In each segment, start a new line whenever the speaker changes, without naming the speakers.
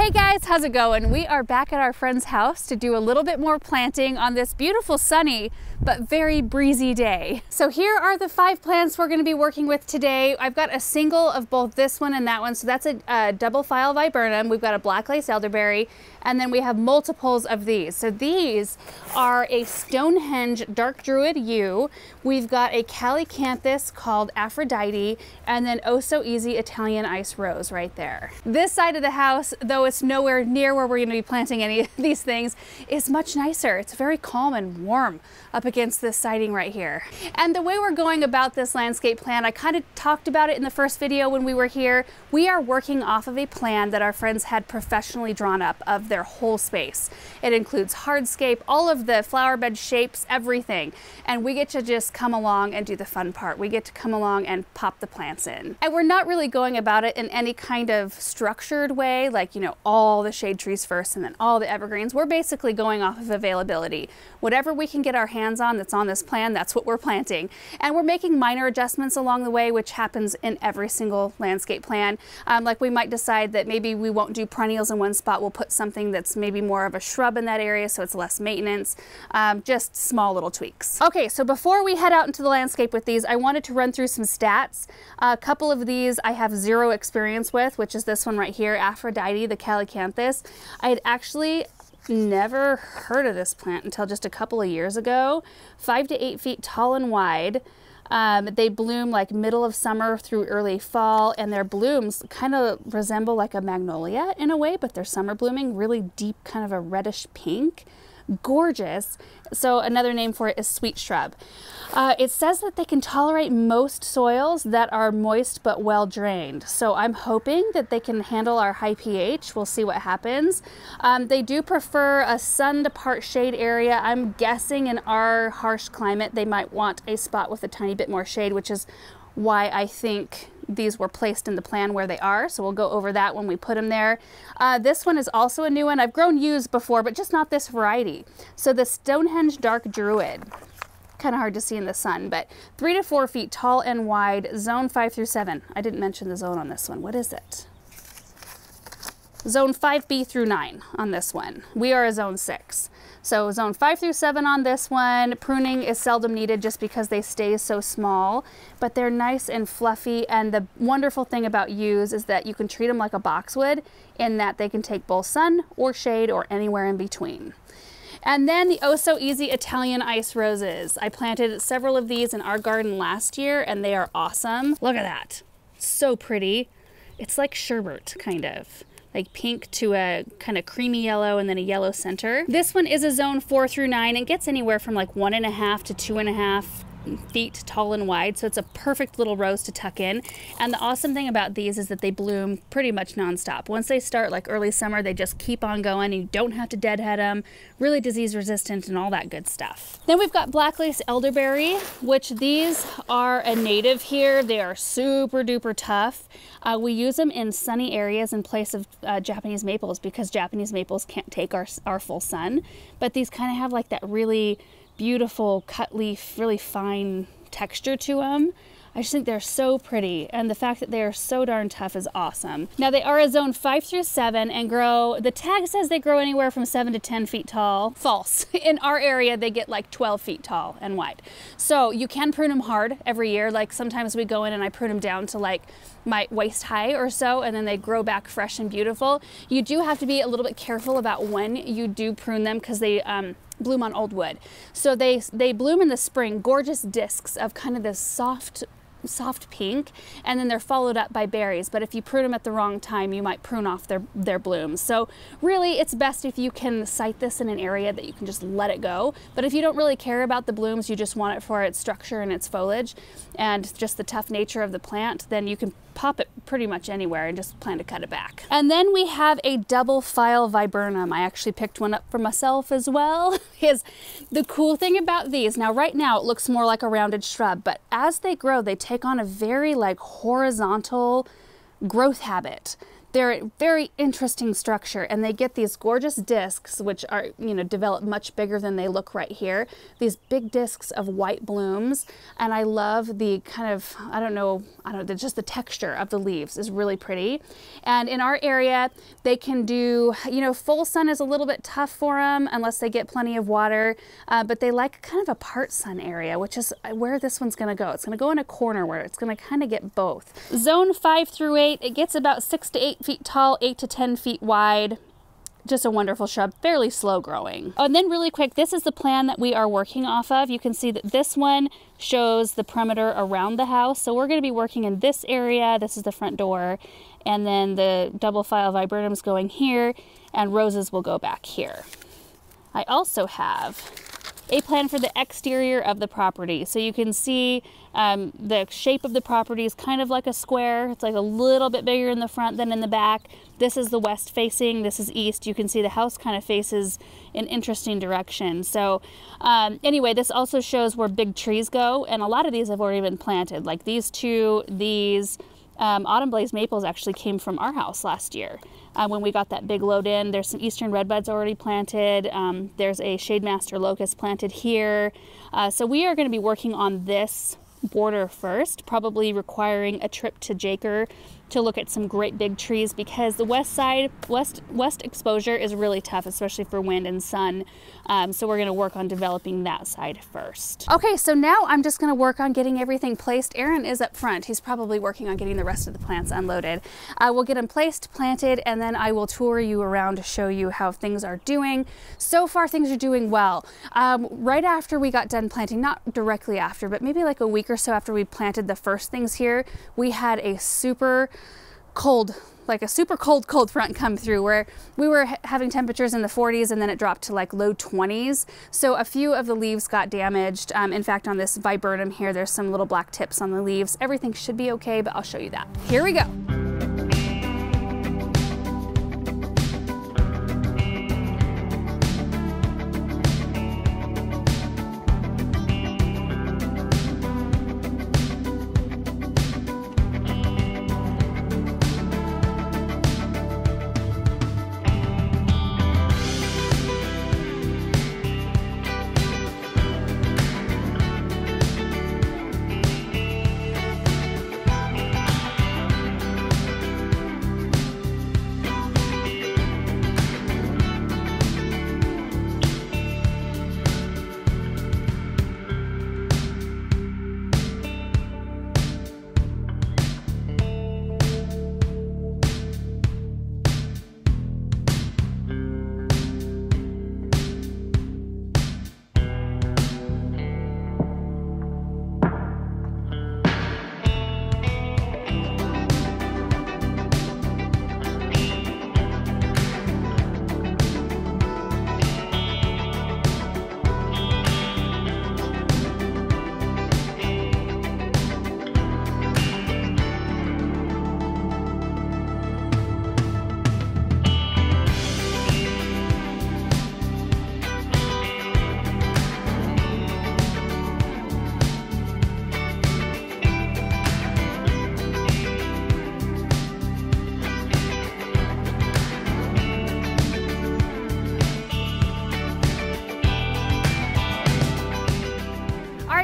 Hey guys, how's it going? We are back at our friend's house to do a little bit more planting on this beautiful sunny but very breezy day. So here are the 5 plants we're going to be working with today. I've got a single of both this one and that one. So that's a double file Viburnum. We've got a black lace elderberry, and then we have multiples of these. So these are a Stonehenge dark Druid yew. We've got a Calicanthus called Aphrodite, and then oh so easy Italian ice rose right there. This side of the house, though it's nowhere near where we're going to be planting any of these things, is much nicer. It's very calm and warm up against this siding right here. And the way we're going about this landscape plan, I kind of talked about it in the first video when we were here. We are working off of a plan that our friends had professionally drawn up of their whole space. It includes hardscape, all of the flower bed shapes, everything. And we get to just come along and do the fun part. We get to come along and pop the plants in. And we're not really going about it in any kind of structured way, like, you know, all the shade trees first and then all the evergreens. We're basically going off of availability. Whatever we can get our hands on that's on this plan, that's what we're planting. And we're making minor adjustments along the way, which happens in every single landscape plan. Like we might decide that maybe we won't do perennials in one spot. We'll put something that's maybe more of a shrub in that area so it's less maintenance. Just small little tweaks. Okay, so before we head out into the landscape with these, I wanted to run through some stats. A couple of these I have 0 experience with, which is this one right here, Aphrodite the Calicanthus. I had actually never heard of this plant until just a couple of years ago. 5 to 8 feet tall and wide. They bloom like middle of summer through early fall, and their blooms kind of resemble like a magnolia in a way, but they're summer blooming, really deep, kind of a reddish pink. Gorgeous. So another name for it is sweet shrub. It says that they can tolerate most soils that are moist but well drained. So I'm hoping that they can handle our high pH. We'll see what happens. They do prefer a sun to part shade area. I'm guessing in our harsh climate they might want a spot with a tiny bit more shade, which is why I think these were placed in the plan where they are. So we'll go over that when we put them there. This one is also a new one. I've grown yews before, but just not this variety. So the Stonehenge dark Druid, kind of hard to see in the sun, but 3 to 4 feet tall and wide, zone 5 through 7. I didn't mention the zone on this one. What is it? Zone 5B through 9 on this one. We are a zone 6. So zone 5 through 7 on this one. Pruning is seldom needed just because they stay so small, but they're nice and fluffy. And the wonderful thing about yews is that you can treat them like a boxwood in that they can take both sun or shade or anywhere in between. And then the oh so easy Italian ice roses. I planted several of these in our garden last year and they are awesome. Look at that. So pretty. It's like sherbet, kind of. Like pink to a kind of creamy yellow and then a yellow center. This one is a zone 4 through 9 and gets anywhere from like 1.5 to 2.5 feet tall and wide. So it's a perfect little rose to tuck in. And the awesome thing about these is that they bloom pretty much nonstop. Once they start like early summer, they just keep on going. You don't have to deadhead them. Really disease resistant and all that good stuff. Then we've got black lace elderberry, which these are a native here. They are super duper tough. We use them in sunny areas in place of Japanese maples because Japanese maples can't take our full sun. But these kind of have like that really beautiful cut leaf, really fine texture to them. I just think they're so pretty, and the fact that they are so darn tough is awesome. Now they are a zone 5 through 7 and grow, the tag says they grow anywhere from 7 to 10 feet tall. False. In our area they get like 12 feet tall and wide. So you can prune them hard every year. Like sometimes we go in and I prune them down to like my waist high or so, and then they grow back fresh and beautiful. You do have to be a little bit careful about when you do prune them because they bloom on old wood. So they bloom in the spring, gorgeous discs of kind of this soft pink, and then they're followed up by berries. But if you prune them at the wrong time, you might prune off their blooms. So really it's best if you can site this in an area that you can just let it go. But if you don't really care about the blooms, you just want it for its structure and its foliage and just the tough nature of the plant, then you can pop it pretty much anywhere and just plan to cut it back. And then we have a double file Viburnum. I actually picked one up for myself as well. Is the cool thing about these, now right now it looks more like a rounded shrub, but as they grow they take on a very like horizontal growth habit. They're a very interesting structure, and they get these gorgeous discs, which are, you know, develop much bigger than they look right here. These big discs of white blooms, and I love the kind of, just the texture of the leaves is really pretty. And in our area, they can do, you know, full sun is a little bit tough for them unless they get plenty of water, but they like kind of a part sun area, which is where this one's going to go. It's going to go in a corner where it's going to kind of get both. Zone 5 through 8, it gets about 6 to 8 feet tall, 8 to 10 feet wide. Just a wonderful shrub, fairly slow growing. Oh, and then really quick, this is the plan that we are working off of. You can see that this one shows the perimeter around the house. So we're going to be working in this area. This is the front door. And then the double file viburnums going here, and roses will go back here. I also have a plan for the exterior of the property. So you can see the shape of the property is kind of like a square. It's like a little bit bigger in the front than in the back. This is the west facing, this is east. You can see the house kind of faces in interesting directions. So anyway, this also shows where big trees go, and a lot of these have already been planted. Like these two, Autumn Blaze maples actually came from our house last year. When we got that big load in, there's some eastern redbuds already planted. There's a Shade Master locust planted here. So we are going to be working on this border first, probably requiring a trip to Jaker to look at some great big trees, because the west exposure is really tough, especially for wind and sun. So we're going to work on developing that side first. Okay, so now I'm just going to work on getting everything placed. Aaron is up front. He's probably working on getting the rest of the plants unloaded. We'll get them placed, planted, and then I will tour you around to show you how things are doing. So far, things are doing well. Right after we got done planting, not directly after, but maybe like a week or so after we planted the first things here, we had a super cold front come through where we were having temperatures in the 40s, and then it dropped to like low 20s. So a few of the leaves got damaged. In fact, on this viburnum here, there's some little black tips on the leaves. Everything should be okay, but I'll show you that. Here we go.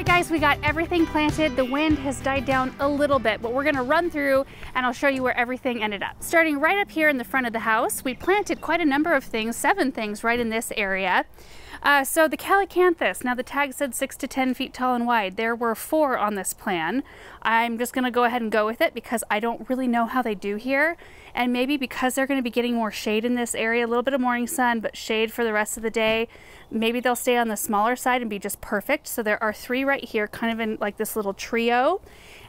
Guys, we got everything planted. The wind has died down a little bit, but we're gonna run through and I'll show you where everything ended up. Starting right up here in the front of the house, we planted quite a number of things, 7 things right in this area. So the Calicanthus, now the tag said 6 to 10 feet tall and wide. There were 4 on this plan. I'm just gonna go ahead and go with it because I don't really know how they do here. And maybe because they're gonna be getting more shade in this area, a little bit of morning sun, but shade for the rest of the day, maybe they'll stay on the smaller side and be just perfect. So there are 3 right here, kind of in like this little trio.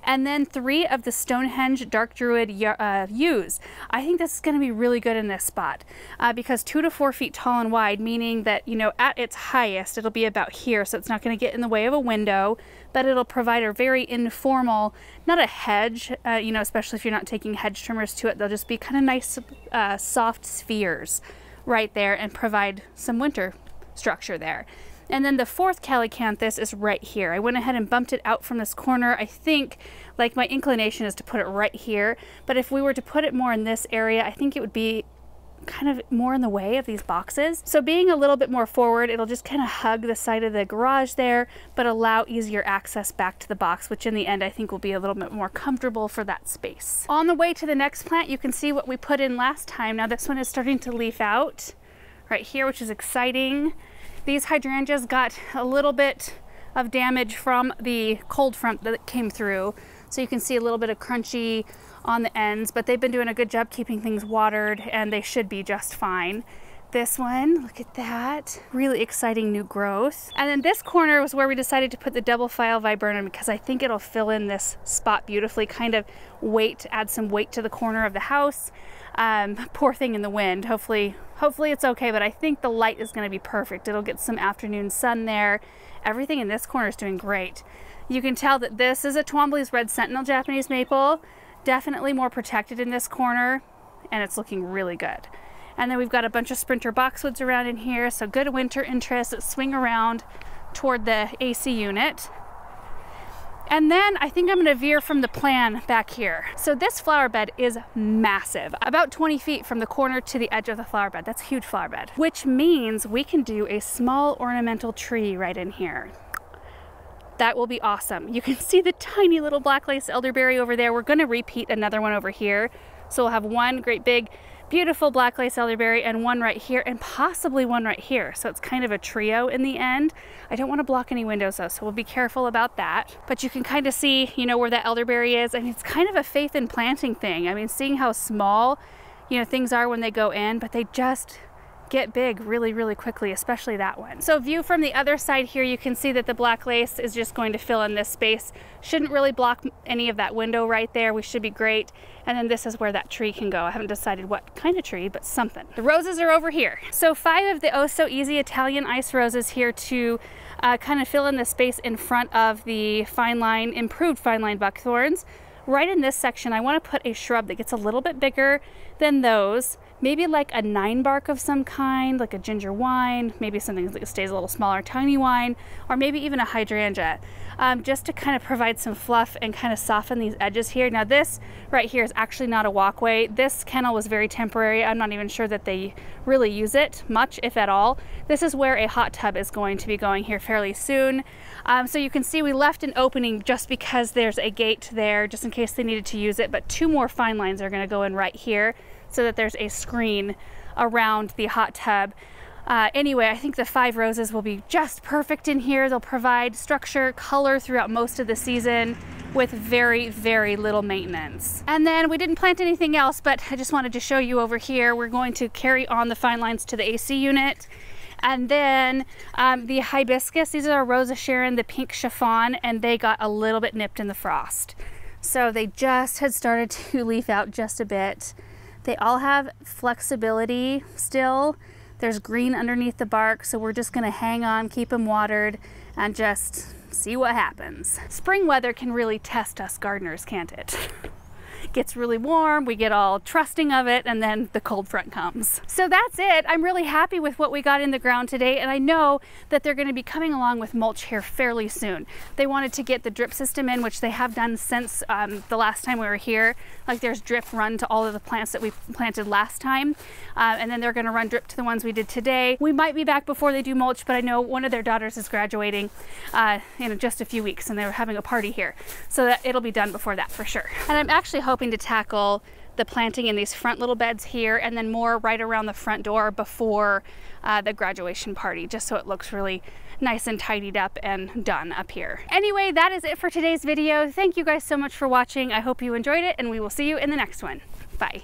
And then 3 of the Stonehenge dark Druid yews. I think this is going to be really good in this spot because 2 to 4 feet tall and wide, meaning that, you know, at its highest, it'll be about here. So it's not going to get in the way of a window, but it'll provide a very informal, not a hedge, you know, especially if you're not taking hedge trimmers to it. They'll just be kind of nice, soft spheres right there and provide some winter structure there. And then the fourth Calicanthus is right here. I went ahead and bumped it out from this corner. I think, like, my inclination is to put it right here, but if we were to put it more in this area, I think it would be kind of more in the way of these boxes. So being a little bit more forward, it'll just kind of hug the side of the garage there, but allow easier access back to the box, which in the end I think will be a little bit more comfortable for that space. On the way to the next plant, you can see what we put in last time. Now this one is starting to leaf out right here, which is exciting. These hydrangeas got a little bit of damage from the cold front that came through. So you can see a little bit of crunchy on the ends, but they've been doing a good job keeping things watered and they should be just fine. This one, look at that, really exciting new growth. And then this corner was where we decided to put the double file viburnum because I think it'll fill in this spot beautifully, kind of add some weight to the corner of the house. Poor thing in the wind. Hopefully it's okay, but I think the light is going to be perfect. It'll get some afternoon sun there. Everything in this corner is doing great. You can tell that this is a Twombly's Red Sentinel Japanese maple. Definitely more protected in this corner, and it's looking really good. And then we've got a bunch of Sprinter Boxwoods around in here, so good winter interest that swing around toward the AC unit. And then I think I'm going to veer from the plan back here. So this flower bed is massive, about 20 feet from the corner to the edge of the flower bed. That's a huge flower bed, which means we can do a small ornamental tree right in here. That will be awesome. You can see the tiny little black lace elderberry over there. We're going to repeat another one over here. So we'll have one great big beautiful black lace elderberry and one right here and possibly one right here. So it's kind of a trio in the end. I don't want to block any windows though, so we'll be careful about that. But you can kind of see, you know, where that elderberry is. I mean, it's kind of a faith in planting thing. I mean, seeing how small, you know, things are when they go in, but they just get big really, really quickly, especially that one. So view from the other side here, you can see that the black lace is just going to fill in this space. Shouldn't really block any of that window right there. We should be great. And then this is where that tree can go. I haven't decided what kind of tree, but something. The roses are over here. So 5 of the Oh So Easy Italian ice roses here to kind of fill in the space in front of the fine line, improved fine line buckthorns. Right in this section, I want to put a shrub that gets a little bit bigger than those. Maybe like a 9-bark of some kind, like a ginger wine, maybe something that stays a little smaller, tiny wine, or maybe even a hydrangea, just to kind of provide some fluff and kind of soften these edges here. Now this right here is actually not a walkway. This kennel was very temporary. I'm not even sure that they really use it much, if at all. This is where a hot tub is going to be going here fairly soon. So you can see we left an opening just because there's a gate there, just in case they needed to use it, but 2 more fine lines are going to go in right here, so that there's a screen around the hot tub. Anyway, I think the 5 roses will be just perfect in here. They'll provide structure, color throughout most of the season with very, very little maintenance. And then we didn't plant anything else, but I just wanted to show you over here. We're going to carry on the fine lines to the AC unit. And then the hibiscus, these are Rosa Sharon, the pink chiffon, and they got a little bit nipped in the frost. So they just had started to leaf out just a bit. They all have flexibility still. There's green underneath the bark, so we're just gonna hang on, keep them watered, and just see what happens. Spring weather can really test us gardeners, can't it? Gets really warm, we get all trusting of it, and then the cold front comes. So that's it. I'm really happy with what we got in the ground today, and I know that they're going to be coming along with mulch here fairly soon. They wanted to get the drip system in, which they have done since the last time we were here. Like, there's drip run to all of the plants that we planted last time, and then they're going to run drip to the ones we did today. We might be back before they do mulch, but I know one of their daughters is graduating in just a few weeks, and they're having a party here, so that it'll be done before that for sure. And I'm actually hoping to tackle the planting in these front little beds here, and then more right around the front door before the graduation party, just so it looks really nice and tidied up and done up here. Anyway, that is it for today's video. Thank you guys so much for watching. I hope you enjoyed it, and we will see you in the next one. Bye.